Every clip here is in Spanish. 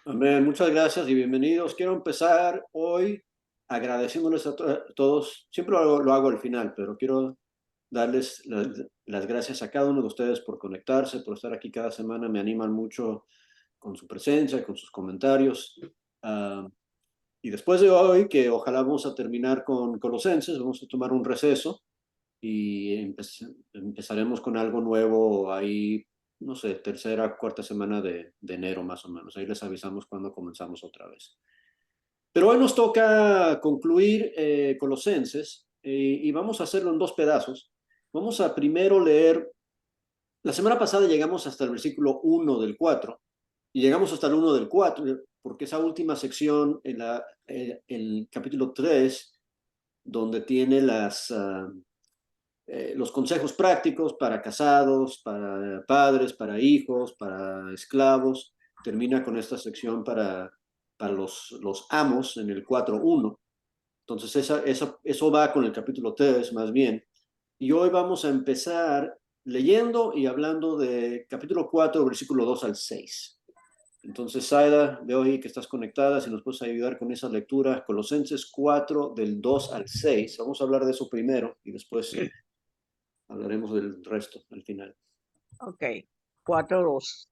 Amén. Muchas gracias y bienvenidos. Quiero empezar hoy agradeciéndoles a todos. Siempre lo hago al final, pero quiero darles las gracias a cada uno de ustedes por conectarse, por estar aquí cada semana. Me animan mucho con su presencia, con sus comentarios. Ah, y después de hoy, que ojalá vamos a terminar con Colosenses, vamos a tomar un receso y empezaremos con algo nuevo ahí, no sé, tercera, cuarta semana de enero más o menos. Ahí les avisamos cuando comenzamos otra vez. Pero hoy nos toca concluir Colosenses y vamos a hacerlo en dos pedazos. Vamos a primero leer, la semana pasada llegamos hasta el versículo 1 del 4 y llegamos hasta el 1 del 4 porque esa última sección en el capítulo 3 donde tiene los consejos prácticos para casados, para padres, para hijos, para esclavos. Termina con esta sección para los amos en el 4.1. Entonces eso va con el capítulo 3 más bien. Y hoy vamos a empezar leyendo y hablando de capítulo 4, versículo 2 al 6. Entonces, Saida, veo ahí que estás conectada, si nos puedes ayudar con esa lectura, Colosenses 4 del 2 al 6. Vamos a hablar de eso primero y después hablaremos del resto al final. Ok, 4:2.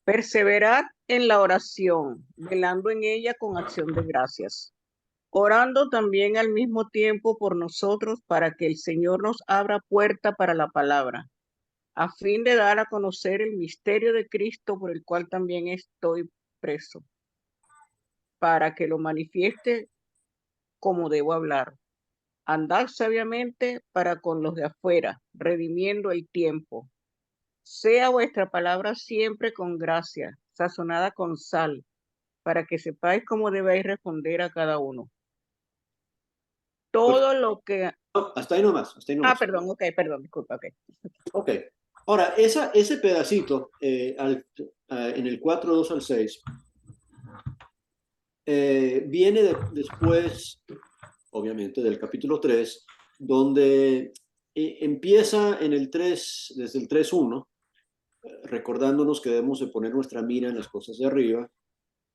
Perseverad en la oración, velando en ella con acción de gracias, orando también al mismo tiempo por nosotros para que el Señor nos abra puerta para la palabra, a fin de dar a conocer el misterio de Cristo por el cual también estoy preso, para que lo manifieste como debo hablar. Andad sabiamente para con los de afuera, redimiendo el tiempo. Sea vuestra palabra siempre con gracia, sazonada con sal, para que sepáis cómo debéis responder a cada uno. Pues, Todo lo que... no, hasta ahí nomás, hasta ahí nomás. Perdón, ok, perdón, disculpa, ok. Ok. Ahora, ese pedacito en el 4 2 al 6 viene después, obviamente, del capítulo 3 donde empieza en el 3 desde el 3.1, recordándonos que debemos de poner nuestra mira en las cosas de arriba.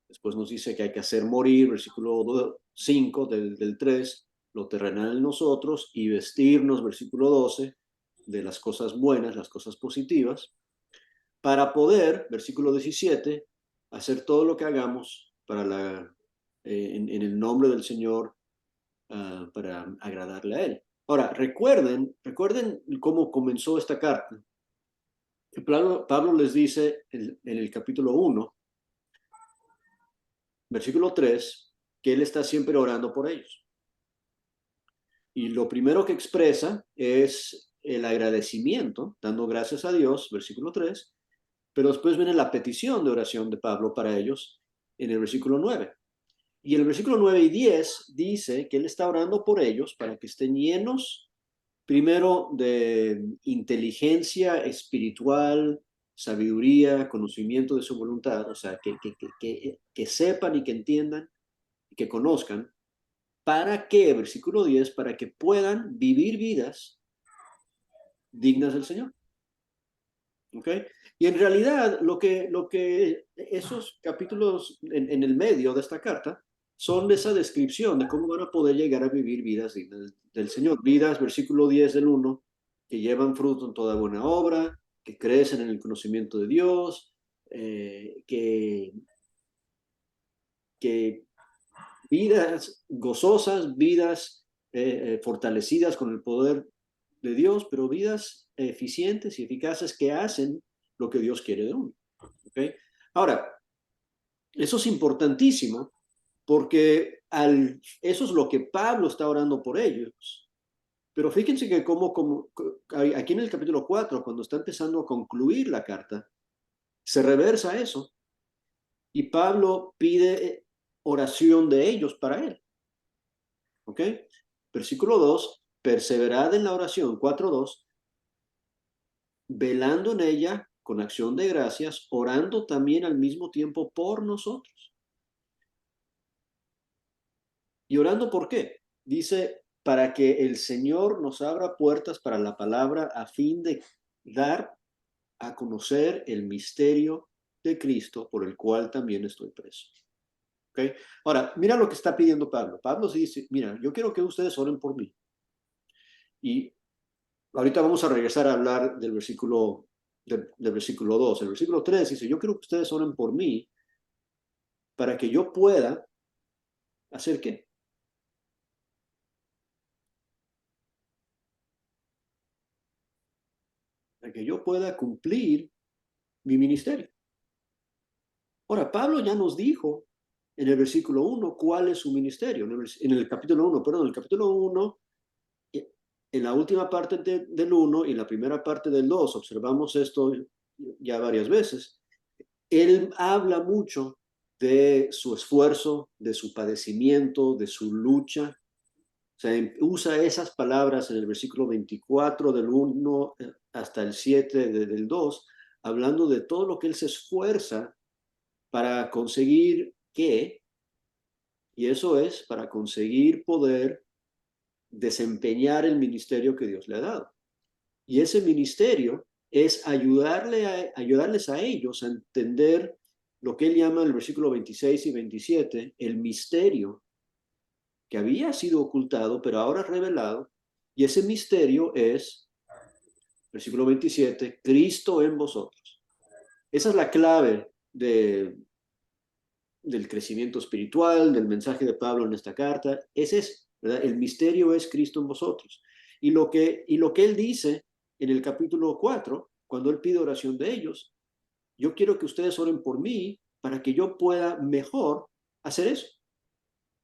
Después nos dice que hay que hacer morir, versículo 5 del 3, lo terrenal en nosotros y vestirnos, versículo 12, de las cosas buenas, las cosas positivas, para poder, versículo 17, hacer todo lo que hagamos en el nombre del Señor, para agradarle a Él. Ahora, recuerden cómo comenzó esta carta. Pablo les dice en el capítulo 1, versículo 3, que Él está siempre orando por ellos. Y lo primero que expresa es el agradecimiento, dando gracias a Dios, versículo 3, pero después viene la petición de oración de Pablo para ellos en el versículo 9. Y el versículo 9 y 10 dice que él está orando por ellos para que estén llenos primero de inteligencia espiritual, sabiduría, conocimiento de su voluntad, o sea, que sepan y que entiendan y que conozcan. ¿Para qué? Versículo 10, para que puedan vivir vidas dignas del Señor. ¿Ok? Y en realidad lo que esos capítulos en el medio de esta carta son de esa descripción de cómo van a poder llegar a vivir vidas dignas del Señor. Vidas, versículo 10 del 1, que llevan fruto en toda buena obra, que crecen en el conocimiento de Dios, que vidas gozosas, vidas fortalecidas con el poder de Dios, pero vidas eficientes y eficaces que hacen lo que Dios quiere de uno. ¿Okay? Ahora, eso es importantísimo porque eso es lo que Pablo está orando por ellos. Pero fíjense que aquí en el capítulo 4, cuando está empezando a concluir la carta, se reversa eso y Pablo pide oración de ellos para él. ¿Ok? Versículo 2, perseverad en la oración, 4.2, velando en ella con acción de gracias, orando también al mismo tiempo por nosotros. ¿Y orando por qué? Dice, para que el Señor nos abra puertas para la palabra a fin de dar a conocer el misterio de Cristo, por el cual también estoy preso. ¿Okay? Ahora, mira lo que está pidiendo Pablo. Pablo dice, mira, yo quiero que ustedes oren por mí. Y ahorita vamos a regresar a hablar del versículo, del versículo 2. El versículo 3 dice, yo quiero que ustedes oren por mí para que yo pueda hacer qué. Para que yo pueda cumplir mi ministerio. Ahora, Pablo ya nos dijo en el versículo 1 cuál es su ministerio. En el capítulo 1, perdón, en el capítulo 1, en la última parte del 1 y en la primera parte del 2, observamos esto ya varias veces. Él habla mucho de su esfuerzo, de su padecimiento, de su lucha. O sea, usa esas palabras en el versículo 24 del 1 hasta el 7 del 2, hablando de todo lo que él se esfuerza para conseguir qué, y eso es para conseguir poder desempeñar el ministerio que Dios le ha dado. Y ese ministerio es ayudarles a ellos a entender lo que él llama en el versículo 26 y 27, el misterio que había sido ocultado, pero ahora revelado, y ese misterio es, versículo 27, Cristo en vosotros. Esa es la clave del crecimiento espiritual, del mensaje de Pablo en esta carta, es eso, ¿verdad? El misterio es Cristo en vosotros. Y lo que él dice en el capítulo 4, cuando él pide oración de ellos, yo quiero que ustedes oren por mí para que yo pueda mejor hacer eso,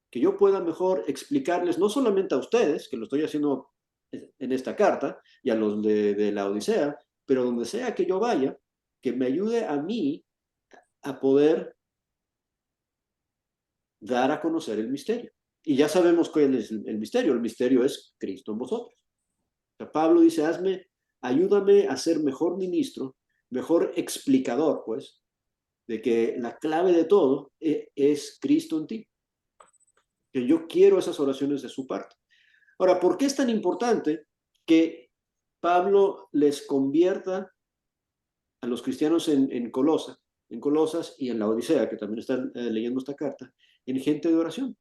que yo pueda mejor explicarles, no solamente a ustedes, que lo estoy haciendo en esta carta, y a los de la Odisea, pero donde sea que yo vaya, que me ayude a mí a poder dar a conocer el misterio. Y ya sabemos cuál es el misterio es Cristo en vosotros. O sea, Pablo dice, ayúdame a ser mejor ministro, mejor explicador, pues, de que la clave de todo es Cristo en ti. Que yo quiero esas oraciones de su parte. Ahora, ¿por qué es tan importante que Pablo les convierta a los cristianos en Colosas y en la Odisea, que también están leyendo esta carta, en gente de oración?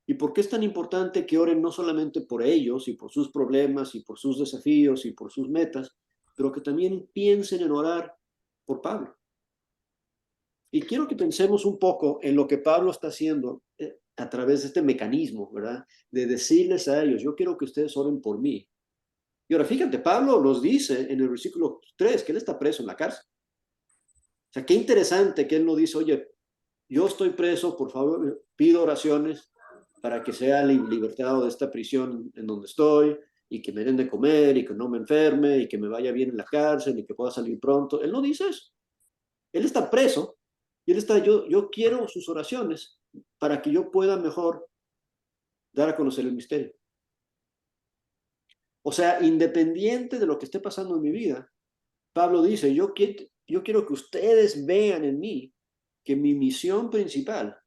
¿Y por qué es tan importante que oren no solamente por ellos y por sus problemas y por sus desafíos y por sus metas, pero que también piensen en orar por Pablo? Y quiero que pensemos un poco en lo que Pablo está haciendo a través de este mecanismo, ¿verdad? De decirles a ellos, yo quiero que ustedes oren por mí. Y ahora fíjate, Pablo los dice en el versículo 3 que él está preso en la cárcel. O sea, qué interesante que él no dice, oye, yo estoy preso, por favor, pido oraciones para que sea libertado de esta prisión en donde estoy y que me den de comer y que no me enferme y que me vaya bien en la cárcel y que pueda salir pronto. Él no dice eso. Él está preso y él está, yo quiero sus oraciones para que yo pueda mejor dar a conocer el misterio. O sea, independiente de lo que esté pasando en mi vida, Pablo dice, yo quiero que ustedes vean en mí que mi misión principal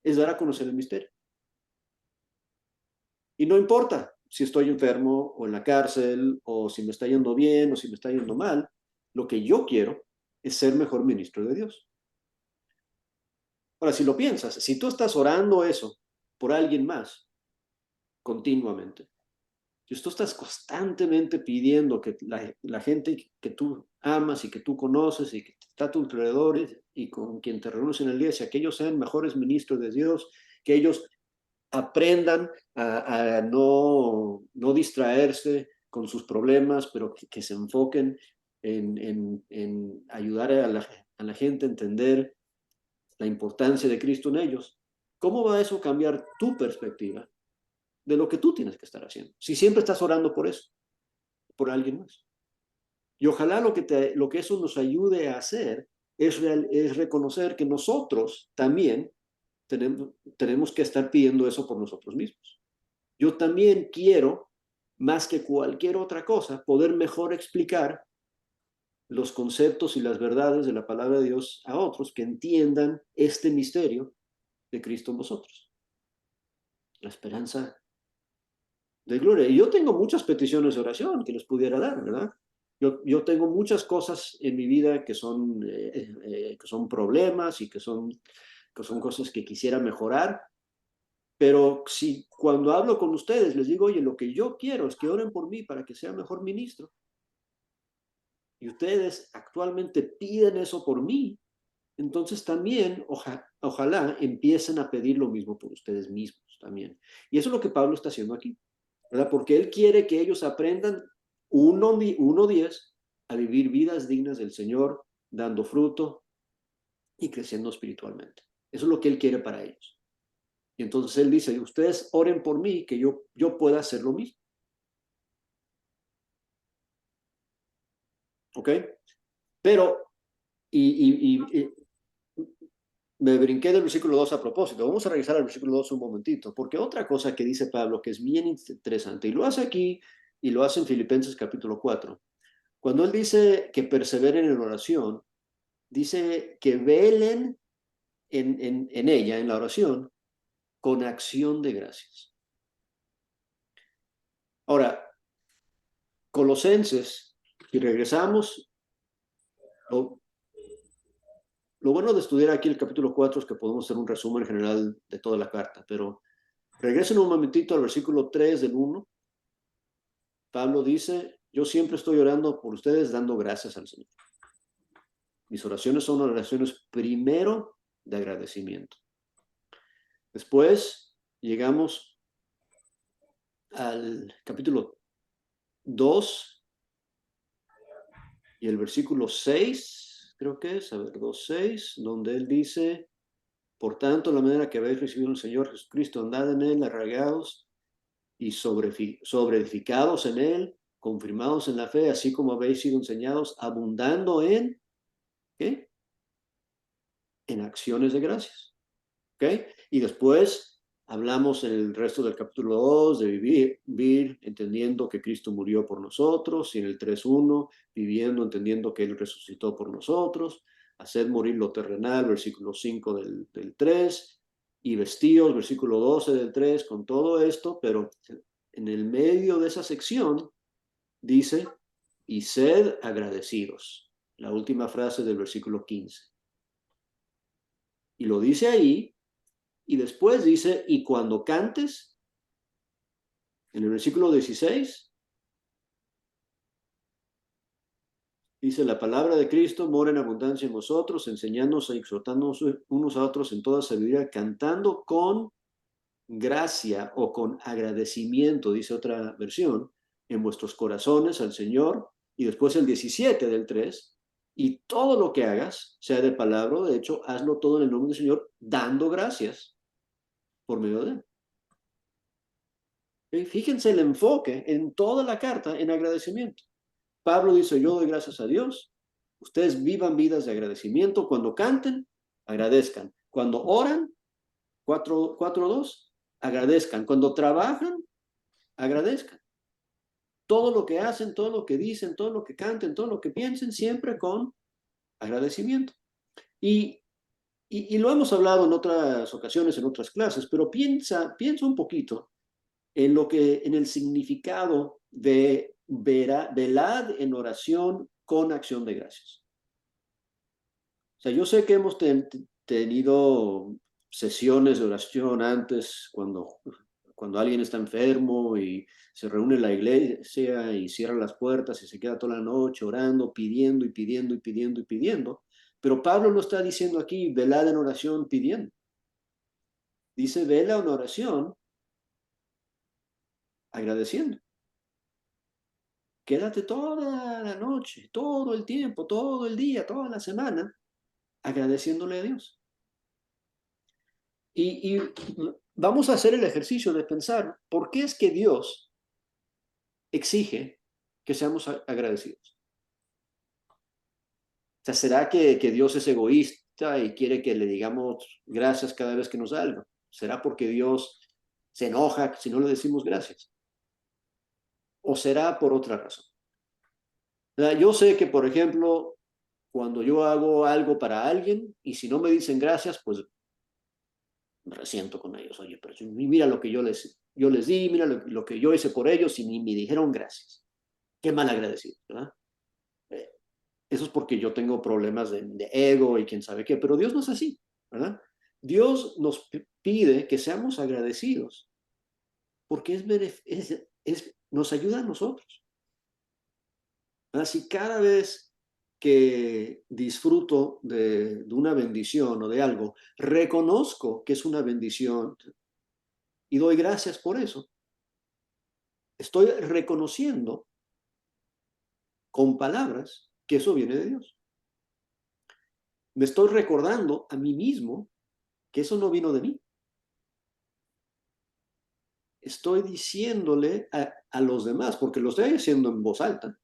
es dar a conocer el misterio. Y no importa si estoy enfermo o en la cárcel o si me está yendo bien o si me está yendo mal, lo que yo quiero es ser mejor ministro de Dios. Ahora, si lo piensas, si tú estás orando eso por alguien más continuamente, si tú estás constantemente pidiendo que la gente que tú amas y que tú conoces y que está a tu alrededor y con quien te reúnes en la iglesia, que ellos sean mejores ministros de Dios, que ellos aprendan a no distraerse con sus problemas, pero que se enfoquen en ayudar a la gente a entender la importancia de Cristo en ellos. ¿Cómo va eso a cambiar tu perspectiva de lo que tú tienes que estar haciendo? Si siempre estás orando por eso, por alguien más. Y ojalá lo que eso nos ayude a hacer es reconocer que nosotros también tenemos que estar pidiendo eso por nosotros mismos. Yo también quiero, más que cualquier otra cosa, poder mejor explicar los conceptos y las verdades de la palabra de Dios a otros que entiendan este misterio de Cristo en vosotros. La esperanza de gloria. Y yo tengo muchas peticiones de oración que les pudiera dar, ¿verdad? Yo tengo muchas cosas en mi vida que son problemas y que son cosas que quisiera mejorar, pero si cuando hablo con ustedes les digo, oye, lo que yo quiero es que oren por mí para que sea mejor ministro, y ustedes actualmente piden eso por mí, entonces también ojalá empiecen a pedir lo mismo por ustedes mismos también. Y eso es lo que Pablo está haciendo aquí, ¿verdad? Porque él quiere que ellos aprendan 1:10 a vivir vidas dignas del Señor, dando fruto y creciendo espiritualmente. Eso es lo que él quiere para ellos. Y entonces él dice, ustedes oren por mí, que yo pueda hacer lo mismo. ¿Ok? Pero, y me brinqué del versículo 2 a propósito. Vamos a regresar al versículo 2 un momentito, porque otra cosa que dice Pablo que es bien interesante, y lo hace aquí y lo hace en Filipenses capítulo 4. Cuando él dice que perseveren en oración, dice que velen en ella, en la oración, con acción de gracias. Ahora, Colosenses, si regresamos, lo, lo bueno de estudiar aquí el capítulo 4 es que podemos hacer un resumen general de toda la carta, pero regresen un momentito al versículo 3 del 1. Pablo dice, yo siempre estoy orando por ustedes dando gracias al Señor. Mis oraciones son oraciones primero de agradecimiento. Después llegamos al capítulo 2 y el versículo 6, creo que es, a ver, 2:6, donde él dice, por tanto, la manera que habéis recibido al Señor Jesucristo, andad en él, arraigados y sobreedificados en él, confirmados en la fe, así como habéis sido enseñados, abundando en, ¿qué? En acciones de gracias. ¿Ok? Y después hablamos en el resto del capítulo 2 de vivir entendiendo que Cristo murió por nosotros, y en el 3:1 viviendo entendiendo que Él resucitó por nosotros, hacer morir lo terrenal, versículo 5 del 3, y vestidos, versículo 12 del 3, con todo esto, pero en el medio de esa sección dice, y sed agradecidos, la última frase del versículo 15. Y lo dice ahí. Y después dice, y cuando cantes, en el versículo 16, dice, la palabra de Cristo mora en abundancia en vosotros, enseñándonos y exhortándonos unos a otros en toda sabiduría, cantando con gracia o con agradecimiento, dice otra versión, en vuestros corazones al Señor. Y después el 17 del 3, y todo lo que hagas, sea de palabra o de hecho, hazlo todo en el nombre del Señor, dando gracias por medio de él. Fíjense el enfoque en toda la carta en agradecimiento. Pablo dice, yo doy gracias a Dios, ustedes vivan vidas de agradecimiento, cuando canten, agradezcan, cuando oran, 4:2, agradezcan, cuando trabajan, agradezcan. Todo lo que hacen, todo lo que dicen, todo lo que canten, todo lo que piensen, siempre con agradecimiento. Y, y lo hemos hablado en otras ocasiones, en otras clases, pero piensa un poquito en el significado de velad en oración con acción de gracias. O sea, yo sé que hemos tenido sesiones de oración antes cuando alguien está enfermo y se reúne en la iglesia y cierra las puertas y se queda toda la noche orando, pidiendo y pidiendo y pidiendo y pidiendo. Pero Pablo no está diciendo aquí velad en oración pidiendo. Dice vela en oración agradeciendo. Quédate toda la noche, todo el tiempo, todo el día, toda la semana, agradeciéndole a Dios. Y vamos a hacer el ejercicio de pensar, ¿por qué es que Dios exige que seamos agradecidos? O sea, ¿será que Dios es egoísta y quiere que le digamos gracias cada vez que nos da algo? ¿Será porque Dios se enoja si no le decimos gracias? ¿O será por otra razón? O sea, yo sé que, por ejemplo, cuando yo hago algo para alguien y si no me dicen gracias, pues me resiento con ellos. Oye, pero mira lo que yo les di, mira lo que yo hice por ellos y ni me dijeron gracias. Qué mal agradecido, ¿verdad? Eso es porque yo tengo problemas de ego y quién sabe qué, pero Dios no es así, ¿verdad? Dios nos pide que seamos agradecidos porque nos ayuda a nosotros. Así cada vez que disfruto de una bendición o de algo, reconozco que es una bendición y doy gracias por eso. Estoy reconociendo con palabras que eso viene de Dios. Me estoy recordando a mí mismo que eso no vino de mí. Estoy diciéndole a los demás, porque lo estoy haciendo en voz alta,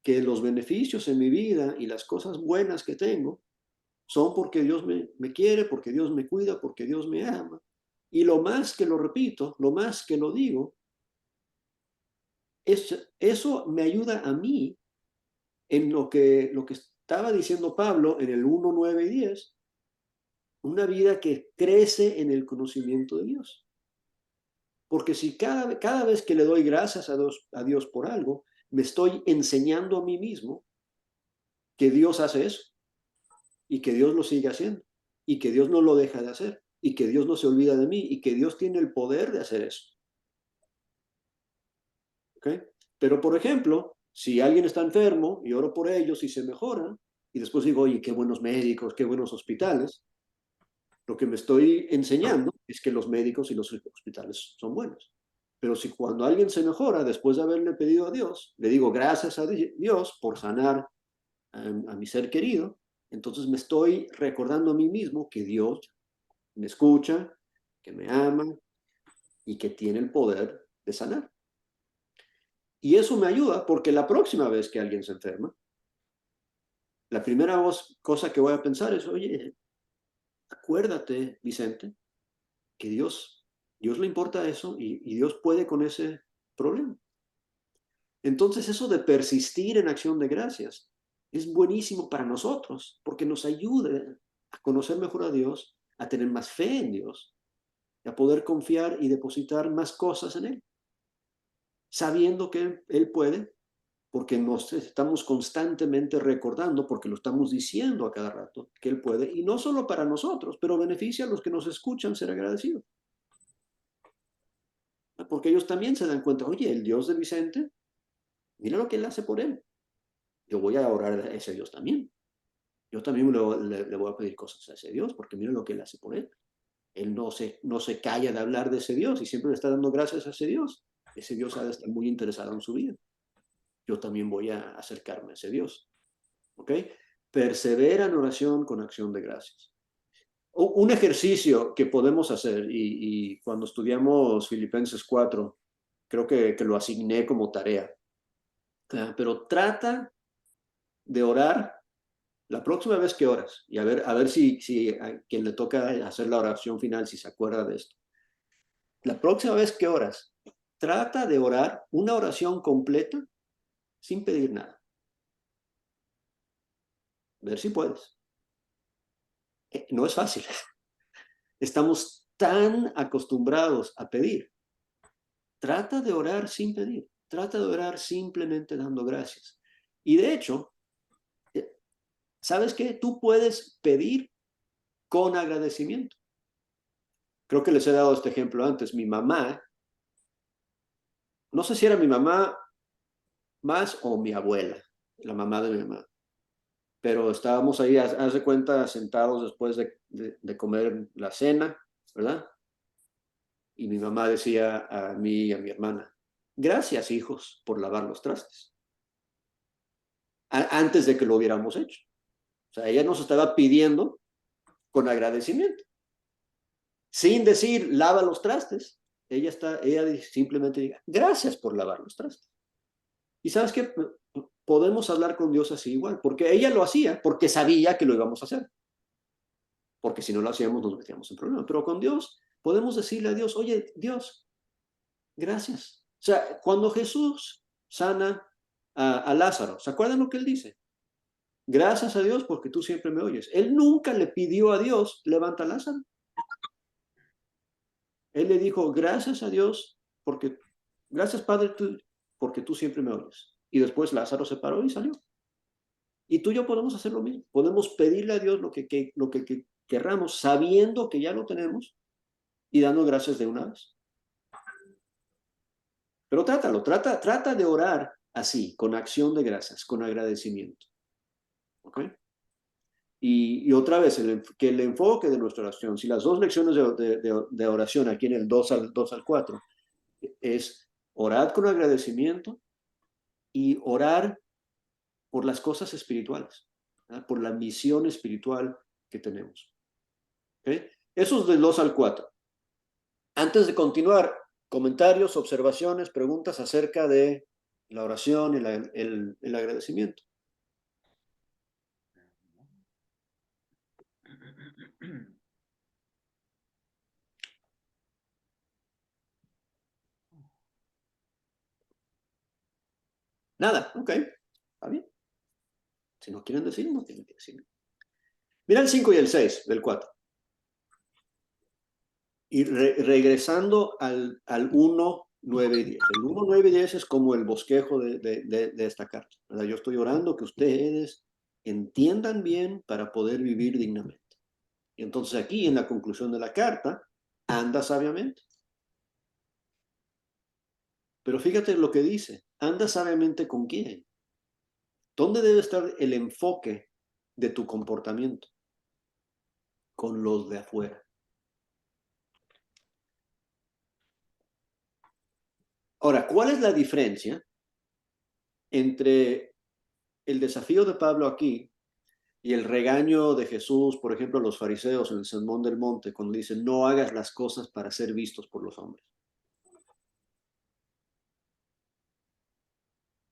que los beneficios en mi vida y las cosas buenas que tengo son porque Dios me quiere, porque Dios me cuida, porque Dios me ama. Y lo más que lo repito, lo más que lo digo, eso me ayuda a mí en lo que estaba diciendo Pablo en el 1, 9 y 10, una vida que crece en el conocimiento de Dios. Porque si cada vez que le doy gracias a Dios por algo, me estoy enseñando a mí mismo que Dios hace eso y que Dios lo sigue haciendo y que Dios no lo deja de hacer y que Dios no se olvida de mí y que Dios tiene el poder de hacer eso. ¿Okay? Pero, por ejemplo, si alguien está enfermo y oro por ellos y se mejoran, y después digo, oye, qué buenos médicos, qué buenos hospitales, lo que me estoy enseñando es que los médicos y los hospitales son buenos. Pero si cuando alguien se mejora, después de haberle pedido a Dios, le digo gracias a Dios por sanar a mi ser querido, entonces me estoy recordando a mí mismo que Dios me escucha, que me ama y que tiene el poder de sanar. Y eso me ayuda porque la próxima vez que alguien se enferma, la primera cosa que voy a pensar es, oye, acuérdate, Vicente, que Dios le importa eso y Dios puede con ese problema. Entonces eso de persistir en acción de gracias es buenísimo para nosotros porque nos ayuda a conocer mejor a Dios, a tener más fe en Dios, a poder confiar y depositar más cosas en Él, sabiendo que Él puede, porque nos estamos constantemente recordando, porque lo estamos diciendo a cada rato, que Él puede, y no solo para nosotros, pero beneficia a los que nos escuchan ser agradecidos. Porque ellos también se dan cuenta, oye, el Dios de Vicente, mira lo que Él hace por él. Yo voy a orar a ese Dios también. Yo también le voy a pedir cosas a ese Dios, porque mira lo que Él hace por él. Él no se calla de hablar de ese Dios y siempre le está dando gracias a ese Dios. Ese Dios ha de estar muy interesado en su vida. Yo también voy a acercarme a ese Dios. ¿Ok? Persevera en oración con acción de gracias. Un ejercicio que podemos hacer, y cuando estudiamos Filipenses 4, creo que lo asigné como tarea, pero trata de orar la próxima vez que oras, y a ver si a quien le toca hacer la oración final, si se acuerda de esto. La próxima vez que oras, trata de orar una oración completa sin pedir nada. A ver si puedes. No es fácil. Estamos tan acostumbrados a pedir. Trata de orar sin pedir. Trata de orar simplemente dando gracias. Y de hecho, ¿sabes qué? Tú puedes pedir con agradecimiento. Creo que les he dado este ejemplo antes. Mi mamá, no sé si era mi mamá más o mi abuela, la mamá de mi mamá, pero estábamos ahí, haz de cuenta, sentados después de comer la cena, ¿verdad? Y mi mamá decía a mí y a mi hermana, gracias hijos por lavar los trastes, antes de que lo hubiéramos hecho. O sea, ella nos estaba pidiendo con agradecimiento, sin decir lava los trastes. Ella simplemente diga, gracias por lavar los trastes. Y sabes qué, podemos hablar con Dios así igual, porque ella lo hacía porque sabía que lo íbamos a hacer. Porque si no lo hacíamos nos metíamos en problemas. Pero con Dios podemos decirle a Dios, oye, Dios, gracias. O sea, cuando Jesús sana a Lázaro, ¿se acuerdan lo que él dice? Gracias a Dios porque tú siempre me oyes. Él nunca le pidió a Dios, levanta a Lázaro. Él le dijo, gracias a Dios porque, gracias Padre, porque tú siempre me oyes. Y después Lázaro se paró y salió. Y tú y yo podemos hacer lo mismo. Podemos pedirle a Dios lo que querramos, sabiendo que ya lo tenemos y dando gracias de una vez. Pero trata de orar así, con acción de gracias, con agradecimiento. ¿Ok? Y otra vez, que el enfoque de nuestra oración, si las dos lecciones de oración aquí en el 2 al 4, es orar con agradecimiento y orar por las cosas espirituales, ¿verdad? Por la misión espiritual que tenemos. ¿Okay? Eso es del 2 al 4. Antes de continuar, comentarios, observaciones, preguntas acerca de la oración y el agradecimiento. Nada, ok, está bien. Si no quieren decir, no tienen que decir. Mira el 5 y el 6 del 4. Y regresando al 1, 9 y 10. El 1, 9 y 10 es como el bosquejo de esta carta, ¿verdad? Yo estoy orando que ustedes entiendan bien para poder vivir dignamente. Y entonces aquí, en la conclusión de la carta, anda sabiamente. Pero fíjate lo que dice, anda sabiamente con quién. ¿Dónde debe estar el enfoque de tu comportamiento? Con los de afuera. Ahora, ¿cuál es la diferencia entre el desafío de Pablo aquí y el regaño de Jesús, por ejemplo, a los fariseos en el Sermón del Monte, cuando dicen, no hagas las cosas para ser vistos por los hombres?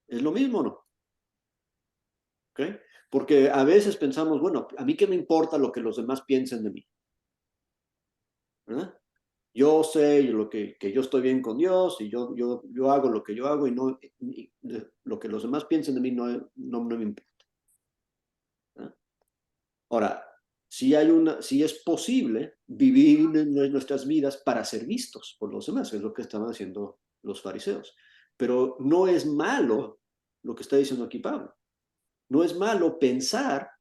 ¿Es lo mismo o no? ¿Okay? Porque a veces pensamos, bueno, ¿a mí qué me importa lo que los demás piensen de mí? ¿Verdad? Yo sé que yo estoy bien con Dios y yo hago lo que yo hago y no lo que los demás piensen de mí no me importa. ¿Verdad? Ahora, si es posible vivir nuestras vidas para ser vistos por los demás, es lo que estaban haciendo los fariseos. Pero no es malo lo que está diciendo aquí Pablo. No es malo pensar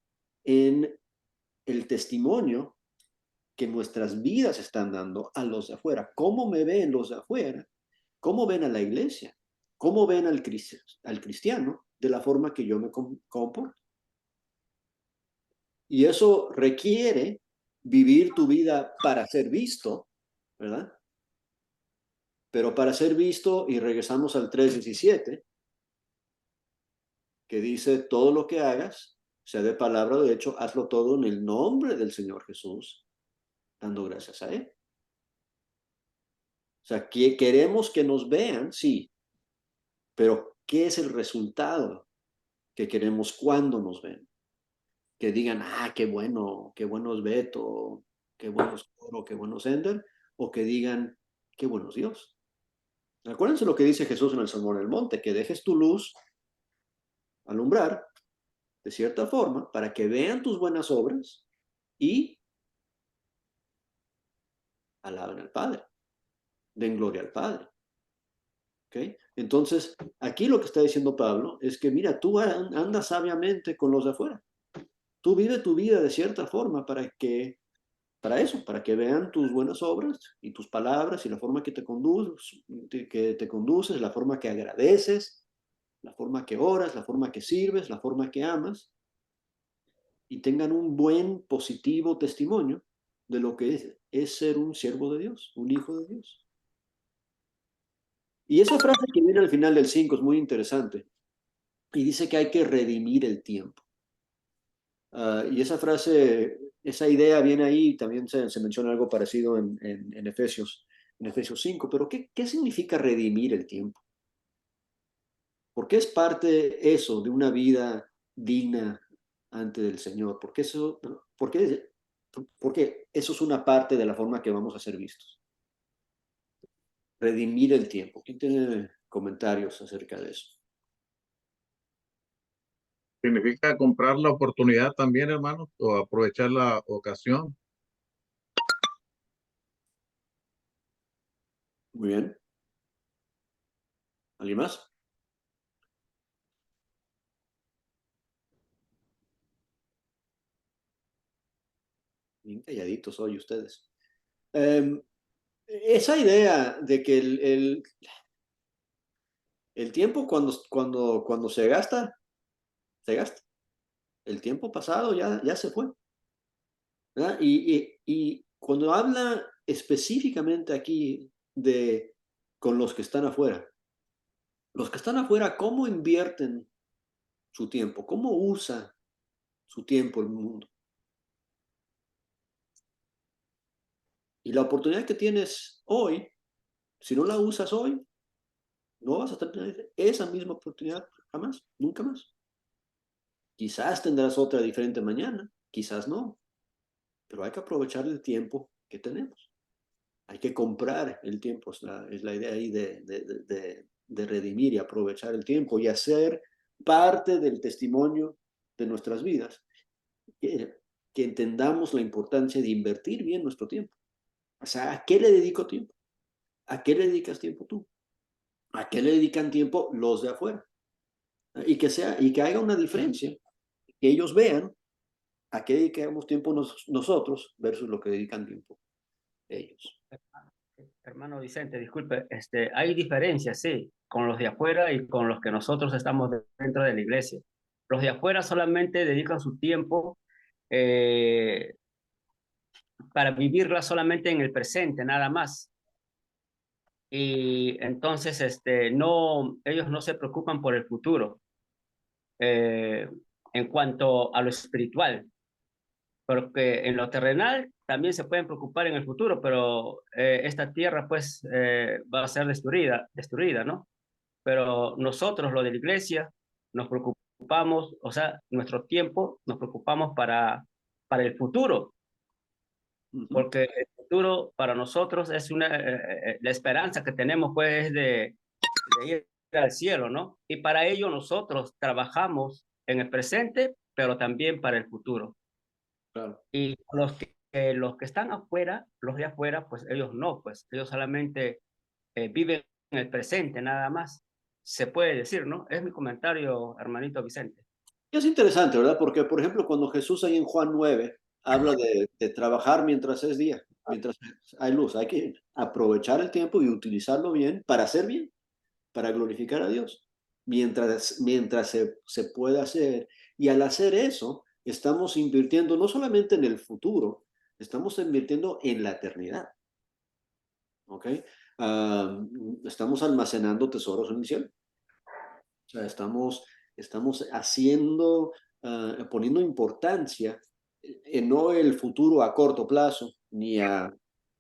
en el testimonio que nuestras vidas están dando a los de afuera. ¿Cómo me ven los de afuera? ¿Cómo ven a la iglesia? ¿Cómo ven al cristiano de la forma que yo me comporto? Y eso requiere vivir tu vida para ser visto, ¿verdad? Pero para ser visto, y regresamos al 3:17, que dice, todo lo que hagas, sea de palabra o de hecho, hazlo todo en el nombre del Señor Jesús, dando gracias a Él. O sea, queremos que nos vean, sí, pero ¿qué es el resultado que queremos cuando nos ven? Que digan, qué bueno es Beto, qué bueno es Toro, qué bueno es Ender, o que digan, qué bueno es Dios. Acuérdense lo que dice Jesús en el Sermón del Monte, que dejes tu luz alumbrar de cierta forma para que vean tus buenas obras y alaben al Padre, den gloria al Padre. ¿Okay? Entonces, aquí lo que está diciendo Pablo es que, mira, tú andas sabiamente con los de afuera. Tú vive tu vida de cierta forma para eso, para que vean tus buenas obras y tus palabras y la forma que te conduces, la forma que agradeces, la forma que oras, la forma que sirves, la forma que amas, y tengan un buen, positivo testimonio de lo que es ser un siervo de Dios, un hijo de Dios. Y esa frase que viene al final del 5 es muy interesante, y dice que hay que redimir el tiempo. Y esa frase, esa idea viene ahí, también se menciona algo parecido en Efesios 5, pero ¿qué significa redimir el tiempo? ¿Por qué es parte eso de una vida digna ante el Señor? Porque eso es una parte de la forma que vamos a ser vistos. Redimir el tiempo. ¿Quién tiene comentarios acerca de eso? Significa comprar la oportunidad también, hermano, o aprovechar la ocasión. Muy bien. ¿Alguien más? Bien calladitos hoy ustedes. Esa idea de que el tiempo cuando se gasta, se gasta. El tiempo pasado ya se fue, ¿verdad? Y cuando habla específicamente aquí con los que están afuera, ¿cómo invierten su tiempo? ¿Cómo usa su tiempo el mundo? Y la oportunidad que tienes hoy, si no la usas hoy, no vas a tener esa misma oportunidad jamás, nunca más. Quizás tendrás otra diferente mañana, quizás no, pero hay que aprovechar el tiempo que tenemos. Hay que comprar el tiempo, es la idea ahí de redimir y aprovechar el tiempo y hacer parte del testimonio de nuestras vidas, que entendamos la importancia de invertir bien nuestro tiempo. O sea, ¿a qué le dedico tiempo? ¿A qué le dedicas tiempo tú? ¿A qué le dedican tiempo los de afuera? Y que haya una diferencia, que ellos vean a qué dedicamos tiempo nosotros versus lo que dedican tiempo ellos. Hermano Vicente, disculpe, hay diferencias, sí, con los de afuera y con los que nosotros estamos dentro de la iglesia. Los de afuera solamente dedican su tiempo eh, para vivirla solamente en el presente, nada más. Y entonces, ellos no se preocupan por el futuro eh, en cuanto a lo espiritual, porque en lo terrenal también se pueden preocupar en el futuro, pero esta tierra pues va a ser destruida, ¿no? Pero nosotros, lo de la iglesia, nos preocupamos, o sea, nuestro tiempo nos preocupamos para el futuro, porque el futuro para nosotros es la esperanza que tenemos pues es de ir al cielo, ¿no? Y para ello nosotros trabajamos en el presente, pero también para el futuro. Claro. Y los que están afuera, los de afuera, pues ellos no, pues ellos solamente viven en el presente, nada más. Se puede decir, ¿no? Es mi comentario, hermanito Vicente. Y es interesante, ¿verdad? Porque, por ejemplo, cuando Jesús ahí en Juan 9 habla de trabajar mientras es día, mientras hay luz, hay que aprovechar el tiempo y utilizarlo bien para hacer bien, para glorificar a Dios, mientras se pueda hacer. Y al hacer eso, estamos invirtiendo no solamente en el futuro, estamos invirtiendo en la eternidad. ¿Ok? Estamos almacenando tesoros en el cielo. O sea, estamos haciendo, poniendo importancia en no el futuro a corto plazo, ni a,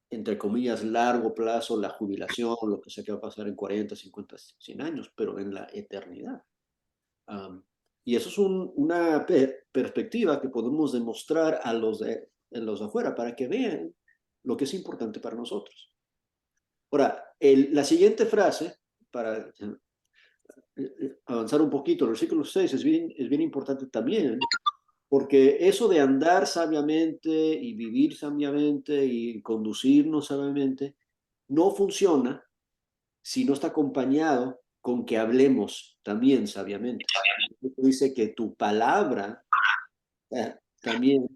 entre comillas, largo plazo, la jubilación, lo que sea que va a pasar en 40, 50, 100 años, pero en la eternidad. Y eso es una perspectiva que podemos demostrar a los de afuera para que vean lo que es importante para nosotros. Ahora, la siguiente frase, para avanzar un poquito, el versículo 6 es bien importante también, porque eso de andar sabiamente y vivir sabiamente y conducirnos sabiamente no funciona si no está acompañado con que hablemos también sabiamente. Dice que tu palabra también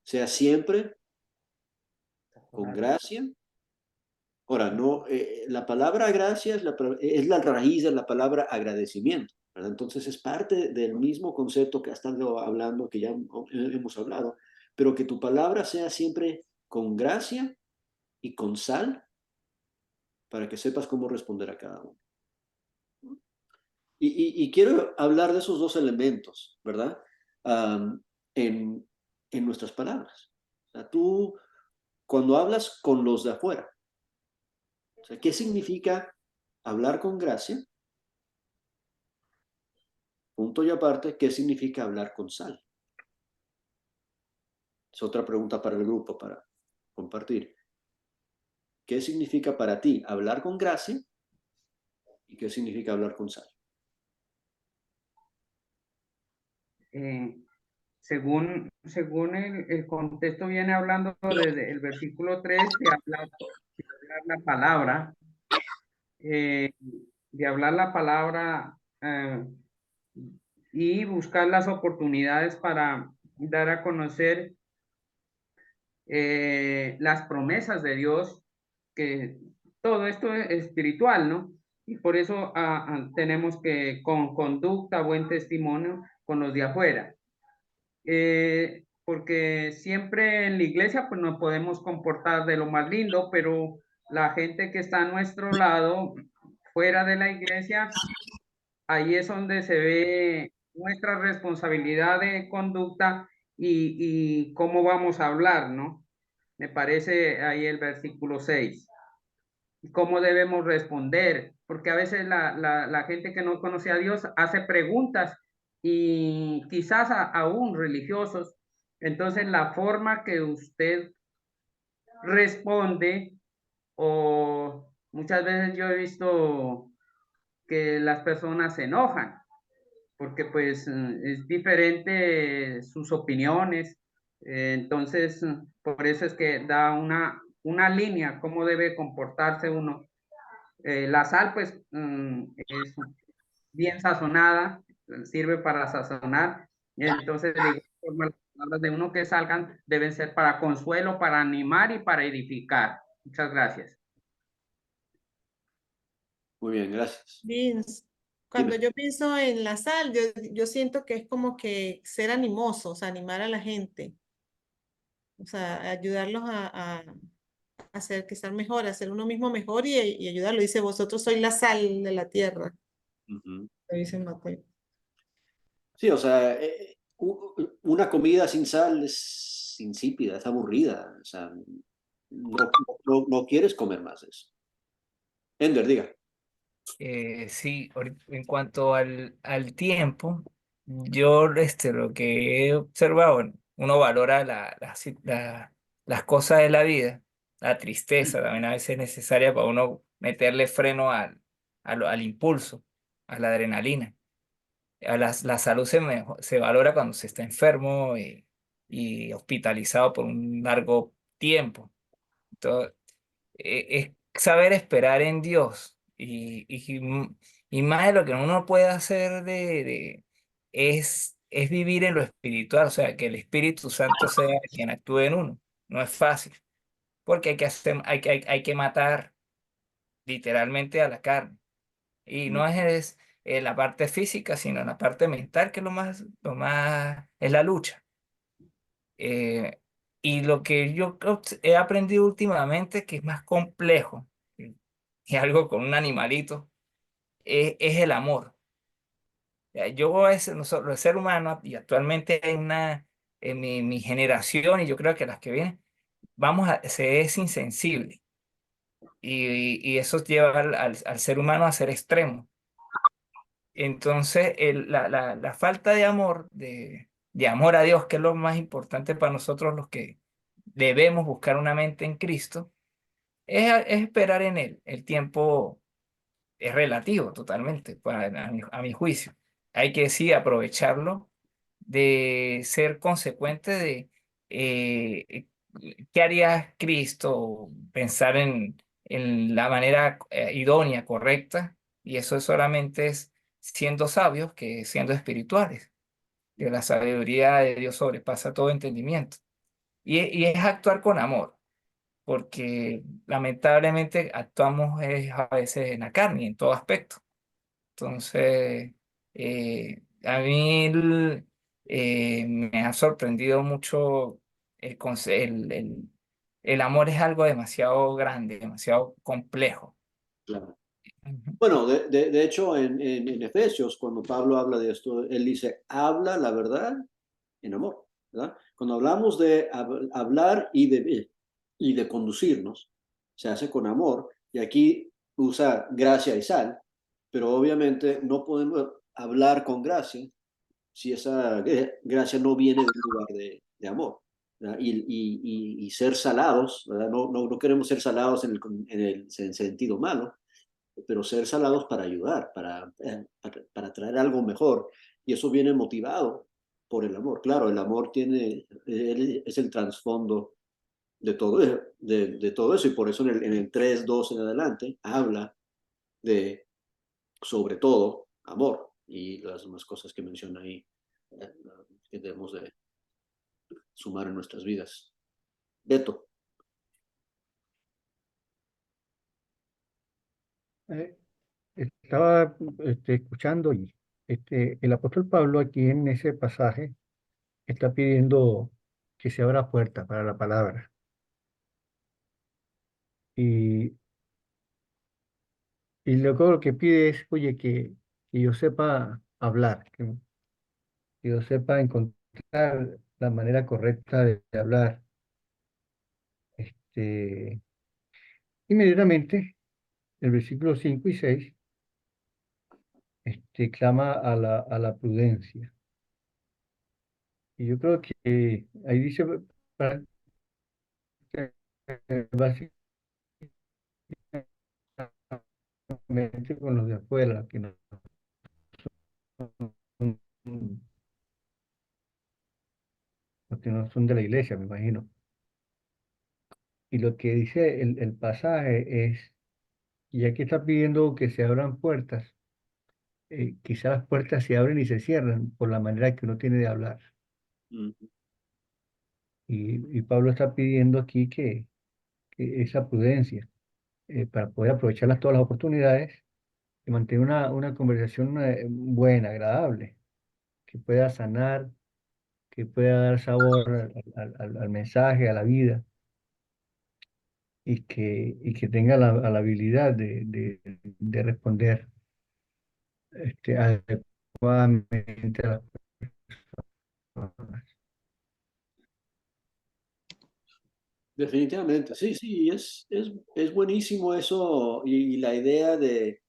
sea siempre con gracia. Ahora, no, la palabra gracia es la raíz de la palabra agradecimiento, ¿verdad? Entonces es parte del mismo concepto que ha estado hablando, que ya hemos hablado, pero que tu palabra sea siempre con gracia y con sal para que sepas cómo responder a cada uno. Y quiero hablar de esos dos elementos, ¿verdad? Um, en, en nuestras palabras. O sea, tú, cuando hablas con los de afuera, o sea, ¿qué significa hablar con gracia? Punto y aparte, ¿qué significa hablar con sal? Es otra pregunta para el grupo, para compartir. ¿Qué significa para ti hablar con gracia? ¿Y qué significa hablar con sal? Según el contexto viene hablando desde el versículo 3 de hablar la palabra, y buscar las oportunidades para dar a conocer las promesas de Dios, que todo esto es espiritual, ¿no? Y por eso tenemos que, con conducta, buen testimonio con los de afuera. Porque siempre en la iglesia pues nos podemos comportar de lo más lindo, pero la gente que está a nuestro lado, fuera de la iglesia, ahí es donde se ve nuestra responsabilidad de conducta y cómo vamos a hablar, ¿no? Me parece ahí el versículo 6. Y cómo debemos responder, porque a veces la gente que no conoce a Dios hace preguntas y quizás aún religiosos. Entonces, la forma que usted responde, o muchas veces yo he visto que las personas se enojan, porque pues es diferente sus opiniones. Entonces, por eso es que da una línea, cómo debe comportarse uno. La sal, pues, es bien sazonada, sirve para sazonar. Entonces, de igual forma, las palabras de uno que salgan deben ser para consuelo, para animar y para edificar. Muchas gracias. Muy bien, gracias. Vince, cuando Dime. yo pienso en la sal, yo siento que es como que ser animoso, o sea, animar a la gente, o sea, ayudarlos a hacer que sean mejor, hacer uno mismo mejor y ayudarlo. Dice, vosotros sois la sal de la tierra, Ujú. lo dice Mateo. Sí, o sea, una comida sin sal es insípida, es aburrida. O sea, no quieres comer más de eso. Ender, diga. Sí, en cuanto al tiempo, yo lo que he observado, bueno, uno valora las cosas de la vida, la tristeza también a veces es necesaria para uno meterle freno al impulso, a la adrenalina. La salud se valora cuando se está enfermo y hospitalizado por un largo tiempo. Entonces, es saber esperar en Dios y más de lo que uno puede hacer es vivir en lo espiritual, o sea, que el Espíritu Santo sea quien actúe en uno. No es fácil, porque hay que matar literalmente a la carne. Y no es la parte física, sino la parte mental, que es lo más es la lucha. Eh, y lo que yo he aprendido últimamente, que es más complejo, y algo con un animalito, es el amor. Yo, nosotros, el ser humano, y actualmente en mi generación, y yo creo que las que vienen, se es insensible. Y eso lleva al ser humano a ser extremo. Entonces, la falta de amor, de amor a Dios, que es lo más importante para nosotros los que debemos buscar una mente en Cristo, es esperar en Él. El tiempo es relativo totalmente, a mi juicio. Hay que sí aprovecharlo, de ser consecuente de qué haría Cristo, pensar en la manera idónea, correcta, y eso solamente es siendo sabios que siendo espirituales, que la sabiduría de Dios sobrepasa todo entendimiento. Y es actuar con amor, porque lamentablemente actuamos a veces en la carne, en todo aspecto. Entonces, a mí me ha sorprendido mucho el amor es algo demasiado grande, demasiado complejo. Claro. Ujú. Bueno, de hecho, en Efesios, cuando Pablo habla de esto, él dice, habla la verdad en amor, ¿verdad? Cuando hablamos de hablar y de conducirnos, se hace con amor, y aquí usa gracia y sal, pero obviamente no podemos hablar con gracia si esa gracia no viene de un lugar de amor. ¿Verdad? Y ser salados, ¿verdad? No queremos ser salados en el sentido malo, pero ser salados para ayudar, para traer algo mejor. Y eso viene motivado por el amor. Claro, el amor es el trasfondo de todo eso, y por eso en el 3:2 en adelante habla de, sobre todo, amor y las demás cosas que menciona ahí, que debemos de sumar en nuestras vidas. Beto. Estaba escuchando y el apóstol Pablo aquí en ese pasaje está pidiendo que se abra puerta para la palabra. Y, y luego lo que pide es, oye, que yo sepa hablar, que yo sepa encontrar la manera correcta de hablar. Inmediatamente, el versículo 5 y 6 clama a la prudencia. Y yo creo que ahí dice básicamente con los de afuera, que no son, los que no son de la iglesia, me imagino. Y lo que dice el pasaje es, ya que está pidiendo que se abran puertas, quizás las puertas se abren y se cierran por la manera que uno tiene de hablar. Y Pablo está pidiendo aquí que esa prudencia, para poder aprovechar todas las oportunidades y mantener una conversación buena, agradable, que pueda sanar, que pueda dar sabor al mensaje, a la vida, y que tenga la habilidad de responder adecuadamente a las personas. Definitivamente, sí, sí, es buenísimo eso y la idea de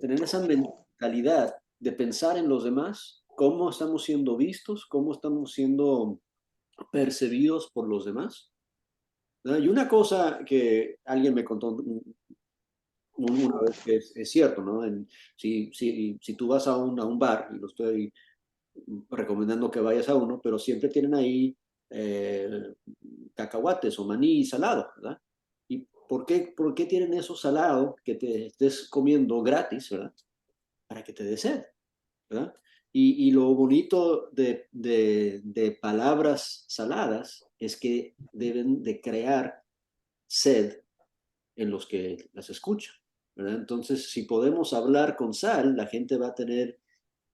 tener esa mentalidad de pensar en los demás, cómo estamos siendo vistos, cómo estamos siendo percibidos por los demás, ¿verdad? Y una cosa que alguien me contó una vez que es cierto, ¿no? Si tú vas a un bar, y lo estoy recomendando que vayas a uno, pero siempre tienen ahí cacahuates o maní salado, ¿verdad? ¿Y por qué tienen eso salado que te estés comiendo gratis, ¿verdad? Para que te dé sed, ¿verdad? Y lo bonito de palabras saladas es que deben de crear sed en los que las escuchan, ¿verdad? Entonces, si podemos hablar con sal, la gente va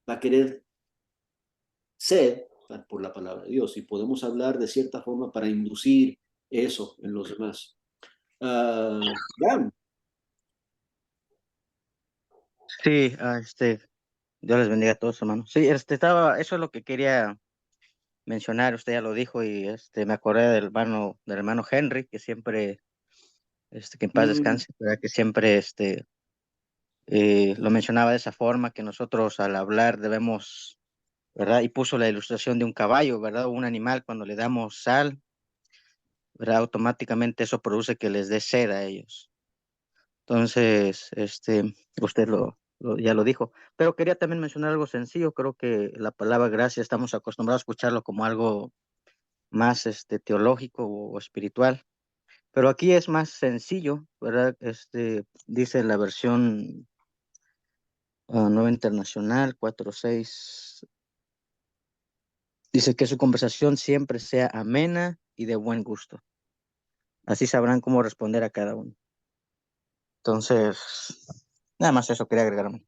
a querer sed por la palabra de Dios y podemos hablar de cierta forma para inducir eso en los demás. Dan. Sí, Dios les bendiga a todos, hermanos. Sí, eso es lo que quería mencionar, usted ya lo dijo, y me acordé del hermano Henry, que siempre, que en paz descanse, ¿verdad? Que siempre, lo mencionaba de esa forma, que nosotros al hablar debemos, ¿verdad? Y puso la ilustración de un caballo, ¿verdad? O un animal, cuando le damos sal, ¿verdad? Automáticamente eso produce que les dé sed a ellos. Entonces, usted ya lo dijo, pero quería también mencionar algo sencillo. Creo que la palabra gracia estamos acostumbrados a escucharlo como algo más teológico o espiritual, pero aquí es más sencillo, ¿verdad? Dice la versión Nueva Internacional 4:6, dice que su conversación siempre sea amena y de buen gusto. Así sabrán cómo responder a cada uno. Entonces, nada más eso quería agregarme.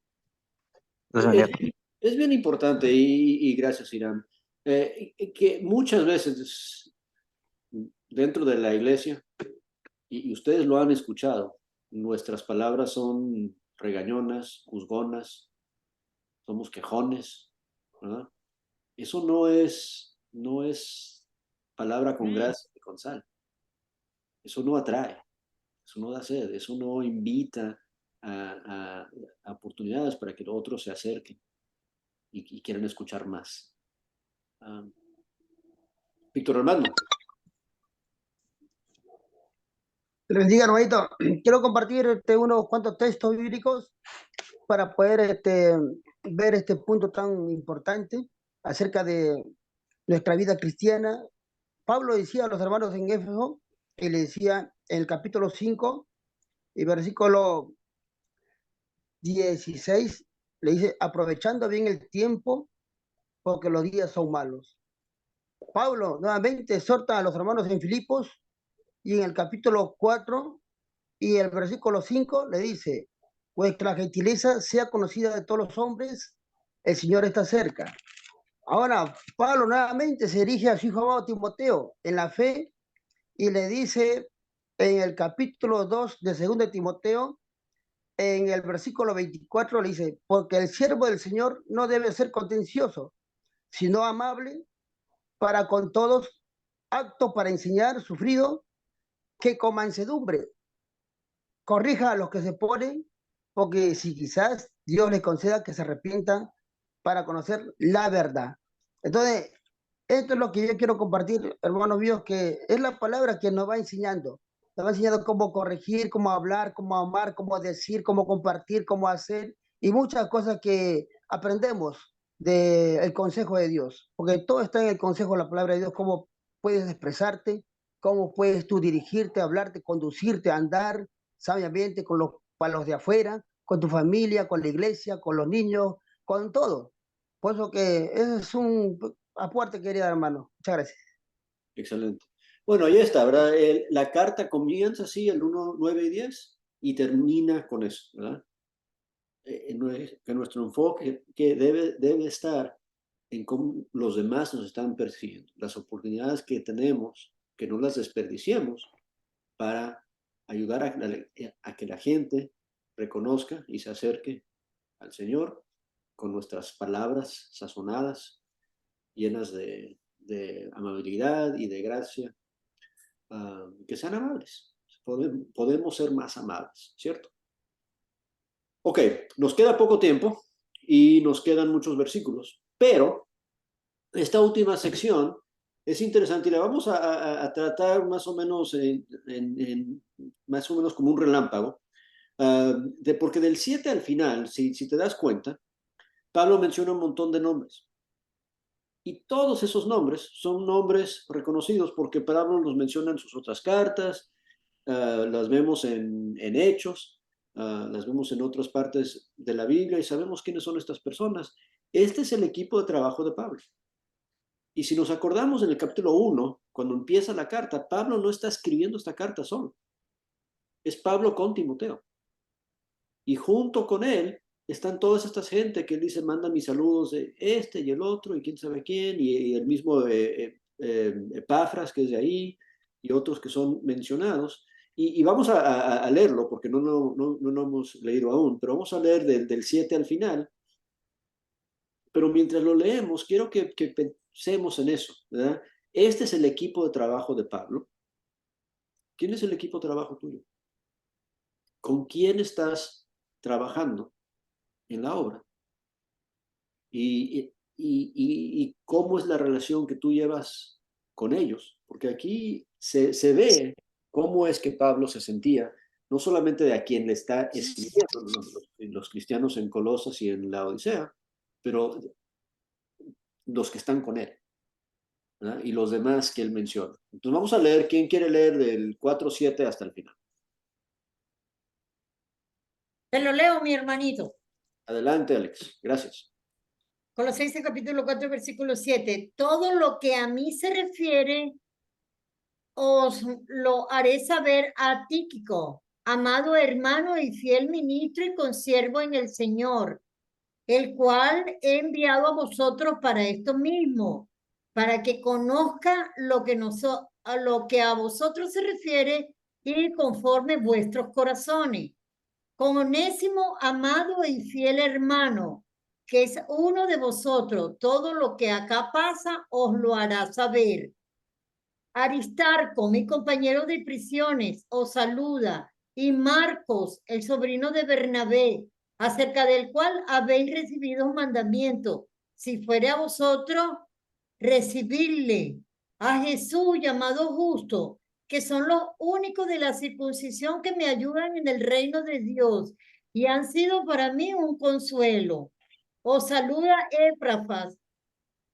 Es bien importante y gracias, Irán, que muchas veces dentro de la iglesia, y ustedes lo han escuchado, nuestras palabras son regañonas, juzgonas, somos quejones, ¿verdad? Eso no es palabra con gracia y con sal. Eso no atrae, eso no da sed, eso no invita a oportunidades para que otros se acerquen y quieran escuchar más. Víctor Armando. Le bendiga, hermanito. Quiero compartir unos cuantos textos bíblicos para poder ver este punto tan importante acerca de nuestra vida cristiana. Pablo decía a los hermanos en Éfeso, y le decía en el capítulo 5 y versículo 16, le dice, aprovechando bien el tiempo, porque los días son malos. Pablo nuevamente exhorta a los hermanos en Filipos y en el capítulo 4 y el versículo 5 le dice, vuestra gentileza sea conocida de todos los hombres, el Señor está cerca. Ahora, Pablo nuevamente se dirige a su hijo amado Timoteo en la fe y le dice en el capítulo 2 de 2 de Timoteo, en el versículo 24 le dice, porque el siervo del Señor no debe ser contencioso, sino amable para con todos, apto para enseñar, sufrido, que con mansedumbre corrija a los que se ponen, porque si quizás Dios les conceda que se arrepientan para conocer la verdad. Entonces, esto es lo que yo quiero compartir, hermanos míos, que es la palabra que nos va enseñando. Nos va enseñando cómo corregir, cómo hablar, cómo amar, cómo decir, cómo compartir, cómo hacer, y muchas cosas que aprendemos del consejo de Dios. Porque todo está en el consejo de la palabra de Dios, cómo puedes expresarte, cómo puedes tú dirigirte, hablarte, conducirte, andar sabiamente con para los de afuera, con tu familia, con la iglesia, con los niños, con todo. Por eso que ese es un aporte, querido hermano. Muchas gracias. Excelente. Bueno, ahí está, ¿verdad? La carta comienza así, el 1, 9 y 10, y termina con eso, ¿verdad? Que nuestro enfoque que debe estar en cómo los demás nos están persiguiendo, las oportunidades que tenemos, que no las desperdiciemos para ayudar a que la gente reconozca y se acerque al Señor con nuestras palabras sazonadas, llenas de amabilidad y de gracia, que sean amables. Podemos ser más amables, ¿cierto? Ok, nos queda poco tiempo y nos quedan muchos versículos, pero esta última sección es interesante y la vamos a tratar más o menos, más o menos como un relámpago, porque del 7 al final, si te das cuenta, Pablo menciona un montón de nombres. Y todos esos nombres son nombres reconocidos porque Pablo los menciona en sus otras cartas, las vemos en Hechos, las vemos en otras partes de la Biblia y sabemos quiénes son estas personas. Este es el equipo de trabajo de Pablo. Y si nos acordamos en el capítulo 1, cuando empieza la carta, Pablo no está escribiendo esta carta solo. Es Pablo con Timoteo. Y junto con él están todas estas gente que él dice, manda mis saludos de este y el otro, y quién sabe quién, y el mismo Epafras, que es de ahí, y otros que son mencionados. Y vamos a leerlo, porque no lo hemos leído aún, pero vamos a leer del 7 al final. Pero mientras lo leemos, quiero que pensemos en eso, ¿verdad? Este es el equipo de trabajo de Pablo. ¿Quién es el equipo de trabajo tuyo? ¿Con quién estás trabajando en la obra? Y cómo es la relación que tú llevas con ellos, porque aquí se ve cómo es que Pablo se sentía, no solamente de a quien le está escribiendo, los cristianos en Colosas y en la Odisea, pero los que están con él, ¿verdad? Y los demás que él menciona. Entonces vamos a leer, ¿quién quiere leer del 4:7 hasta el final? Te lo leo, mi hermanito. Adelante, Alex. Gracias. Colosenses capítulo 4, versículo 7. Todo lo que a mí se refiere, os lo haré saber a Tíquico, amado hermano y fiel ministro y consiervo en el Señor, el cual he enviado a vosotros para esto mismo, para que conozca a lo que a vosotros se refiere y conforme vuestros corazones. Con Onésimo, amado y fiel hermano, que es uno de vosotros, todo lo que acá pasa os lo hará saber. Aristarco, mi compañero de prisiones, os saluda, y Marcos, el sobrino de Bernabé, acerca del cual habéis recibido un mandamiento. Si fuere a vosotros, recibidle. A Jesús, llamado justo, que son los únicos de la circuncisión que me ayudan en el reino de Dios y han sido para mí un consuelo. Os saluda Éprafas,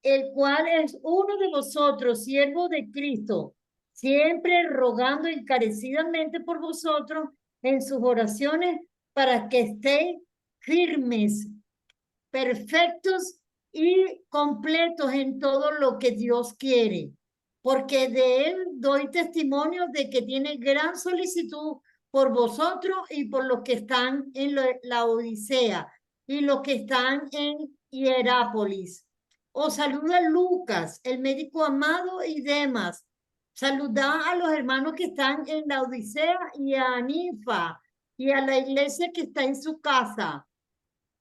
el cual es uno de vosotros, siervo de Cristo, siempre rogando encarecidamente por vosotros en sus oraciones para que estéis firmes, perfectos y completos en todo lo que Dios quiere. porque de él doy testimonio de que tiene gran solicitud por vosotros y por los que están en la Odisea y los que están en Hierápolis. Os saluda Lucas, el médico amado, y Demas. Saludad a los hermanos que están en la Odisea y a Ninfa y a la iglesia que está en su casa.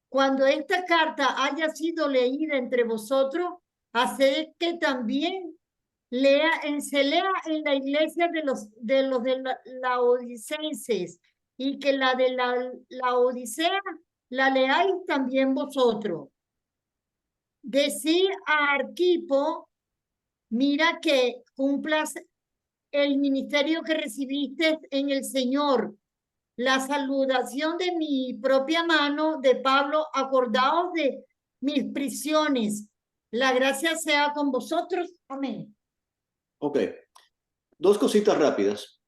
Cuando esta carta haya sido leída entre vosotros, haced que también se lea en la iglesia de los laodicenses, y que la de la Odisea la leáis también vosotros. Decid a Arquipo, mira que cumplas el ministerio que recibiste en el Señor. La saludación de mi propia mano, de Pablo, acordaos de mis prisiones. La gracia sea con vosotros. Amén. Ok, dos cositas rápidas.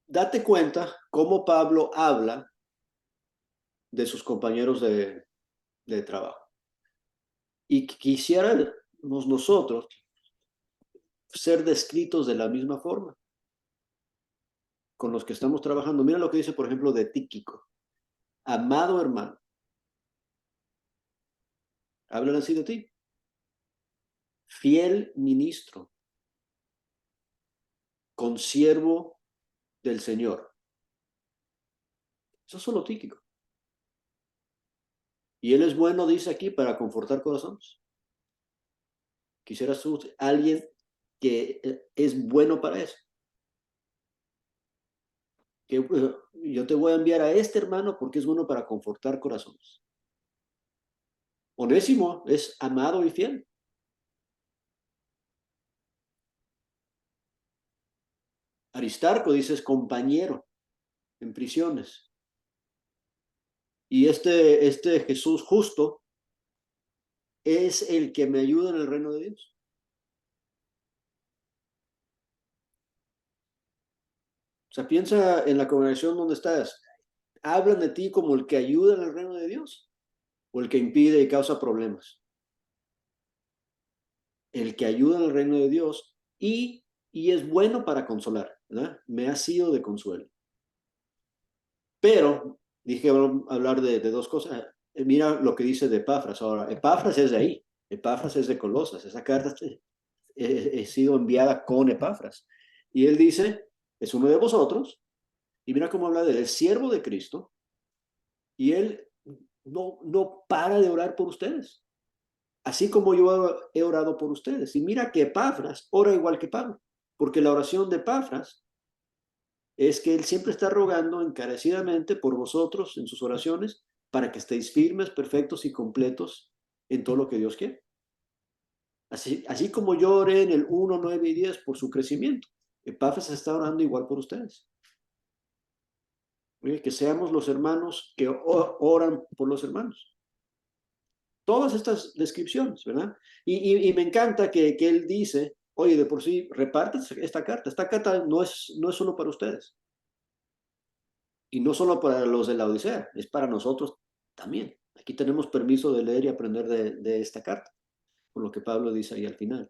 Date cuenta cómo Pablo habla de sus compañeros de trabajo. Y quisiéramos nosotros ser descritos de la misma forma con los que estamos trabajando. Mira lo que dice, por ejemplo, de Tíquico. Amado hermano. Hablan así de ti. Fiel ministro. Consiervo del Señor. Eso es solo Tíquico. Y él es bueno, dice aquí, para confortar corazones. Quisieras tú alguien que es bueno para eso. Que yo te voy a enviar a este hermano porque es bueno para confortar corazones. Onésimo es amado y fiel. Aristarco, dice, es compañero en prisiones. Y este Jesús justo es el que me ayuda en el reino de Dios. O sea, piensa en la congregación donde estás. ¿Hablan de ti como el que ayuda en el reino de Dios o el que impide y causa problemas? El que ayuda en el reino de Dios y es bueno para consolar, ¿verdad? Me ha sido de consuelo. Pero, dije hablar de dos cosas. Mira lo que dice de Epafras. Ahora, Epafras es de ahí. Epafras es de Colosas. Esa carta he sido enviada con Epafras. Y él dice, es uno de vosotros. Y mira cómo habla de él, el siervo de Cristo. Y él no para de orar por ustedes. Así como yo he orado por ustedes. Y mira que Epafras ora igual que Pablo. Porque la oración de Epafras es que él siempre está rogando encarecidamente por vosotros en sus oraciones para que estéis firmes, perfectos y completos en todo lo que Dios quiere. Así como yo oré en el 1, 9 y 10 por su crecimiento, Epafras está orando igual por ustedes. Que seamos los hermanos que oran por los hermanos. Todas estas descripciones, ¿verdad? Y me encanta que él dice, oye, de por sí, reparten esta carta. Esta carta no es solo para ustedes. Y no solo para los de la Odisea, es para nosotros también. Aquí tenemos permiso de leer y aprender de esta carta, por lo que Pablo dice ahí al final.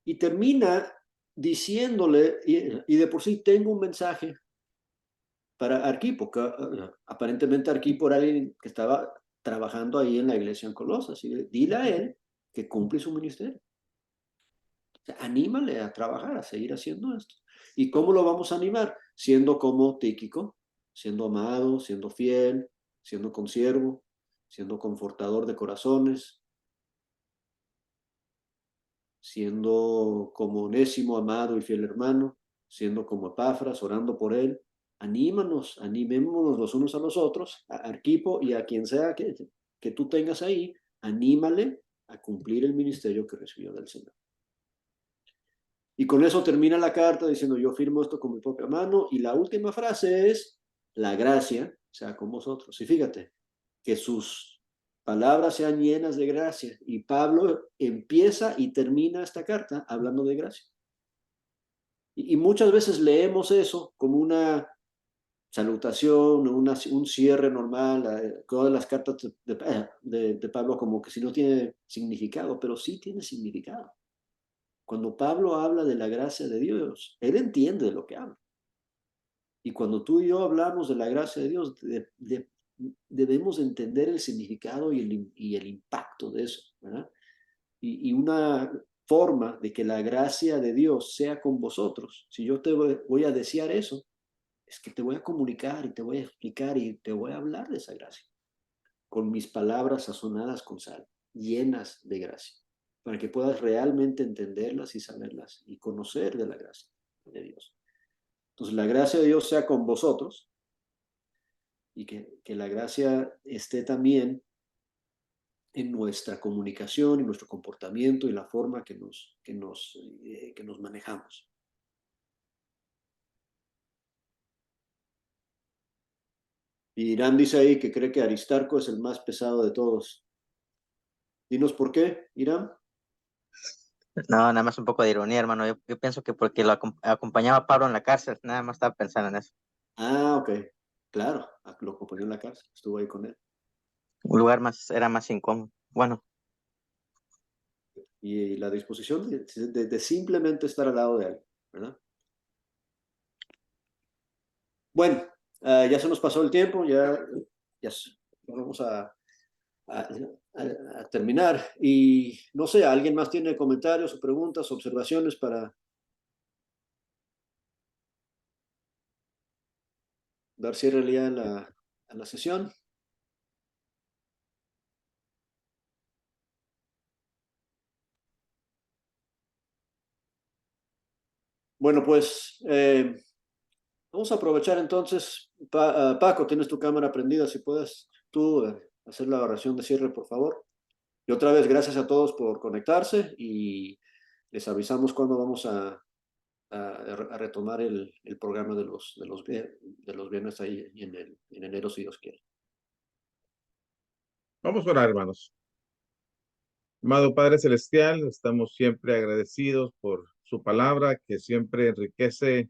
Y termina diciéndole, y de por sí tengo un mensaje para Arquipo, que aparentemente Arquipo era alguien que estaba trabajando ahí en la iglesia en Colosas, y dile a él que cumple su ministerio. O sea, anímale a trabajar, a seguir haciendo esto. ¿Y cómo lo vamos a animar? Siendo como Tíquico, siendo amado, siendo fiel, siendo consiervo, siendo confortador de corazones, siendo como Onésimo, amado y fiel hermano, siendo como Epafras, orando por él. Animémonos los unos a los otros, a Arquipo y a quien sea que tú tengas ahí, anímale a cumplir el ministerio que recibió del Señor. Y con eso termina la carta diciendo, yo firmo esto con mi propia mano, y la última frase es, la gracia sea con vosotros. Y fíjate, que sus palabras sean llenas de gracia. Y Pablo empieza y termina esta carta hablando de gracia. Y muchas veces leemos eso como una salutación, un cierre normal, todas las cartas de Pablo como que si no tiene significado, pero sí tiene significado. Cuando Pablo habla de la gracia de Dios, él entiende de lo que habla. Y cuando tú y yo hablamos de la gracia de Dios, debemos entender el significado y el impacto de eso, ¿verdad? Y una forma de que la gracia de Dios sea con vosotros, si yo te voy a desear eso, es que te voy a comunicar y te voy a explicar y te voy a hablar de esa gracia, con mis palabras sazonadas con sal, llenas de gracia, para que puedas realmente entenderlas y saberlas y conocer de la gracia de Dios. Entonces, la gracia de Dios sea con vosotros y que la gracia esté también en nuestra comunicación y nuestro comportamiento y la forma que nos manejamos. Y Irán dice ahí que cree que Aristarco es el más pesado de todos. Dinos por qué, Irán. No, nada más un poco de ironía, hermano. Yo pienso que porque lo acompañaba a Pablo en la cárcel, nada más estaba pensando en eso. Ah, ok. Claro, lo acompañó en la cárcel, estuvo ahí con él. Un lugar era más incómodo. Bueno, Y la disposición de simplemente estar al lado de él, ¿verdad? Bueno, ya se nos pasó el tiempo, ya vamos a terminar. Y no sé, ¿alguien más tiene comentarios o preguntas, observaciones para dar cierre ya a la sesión? Bueno, pues vamos a aprovechar entonces. Paco, tienes tu cámara prendida, si puedes tú hacer la oración de cierre, por favor. Y otra vez, gracias a todos por conectarse y les avisamos cuando vamos a retomar el programa de los viernes ahí en enero, si Dios quiere. Vamos a orar, hermanos. Amado Padre Celestial, estamos siempre agradecidos por su palabra que siempre enriquece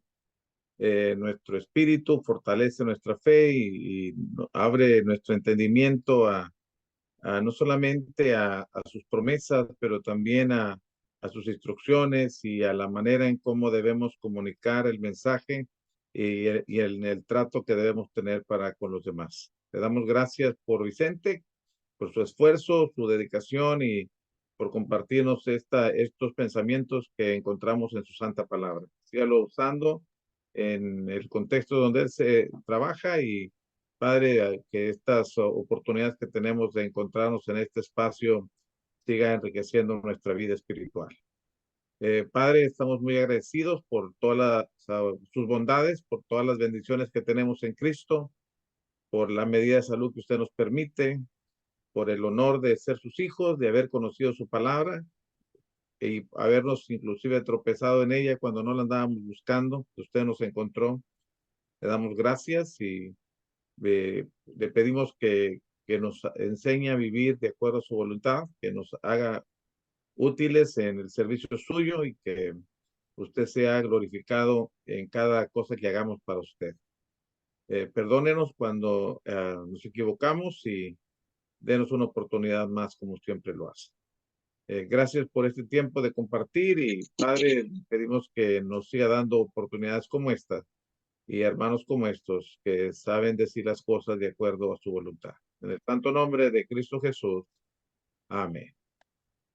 nuestro espíritu, fortalece nuestra fe y abre nuestro entendimiento no solamente a sus promesas, pero también a sus instrucciones y a la manera en cómo debemos comunicar el mensaje y el trato que debemos tener para con los demás. Le damos gracias por Vicente, por su esfuerzo, su dedicación y por compartirnos estos pensamientos que encontramos en su santa palabra. Sígalo usando en el contexto donde él se trabaja y Padre, que estas oportunidades que tenemos de encontrarnos en este espacio siga enriqueciendo nuestra vida espiritual. Padre, estamos muy agradecidos por todas sus bondades, por todas las bendiciones que tenemos en Cristo, por la medida de salud que usted nos permite, por el honor de ser sus hijos, de haber conocido su palabra y habernos inclusive tropezado en ella cuando no la andábamos buscando, que usted nos encontró. Le damos gracias y le pedimos que nos enseñe a vivir de acuerdo a su voluntad, que nos haga útiles en el servicio suyo y que usted sea glorificado en cada cosa que hagamos para usted. Perdónenos cuando nos equivocamos y denos una oportunidad más como siempre lo hace. Gracias por este tiempo de compartir y Padre, pedimos que nos siga dando oportunidades como esta y hermanos como estos que saben decir las cosas de acuerdo a su voluntad. En el santo nombre de Cristo Jesús. Amén.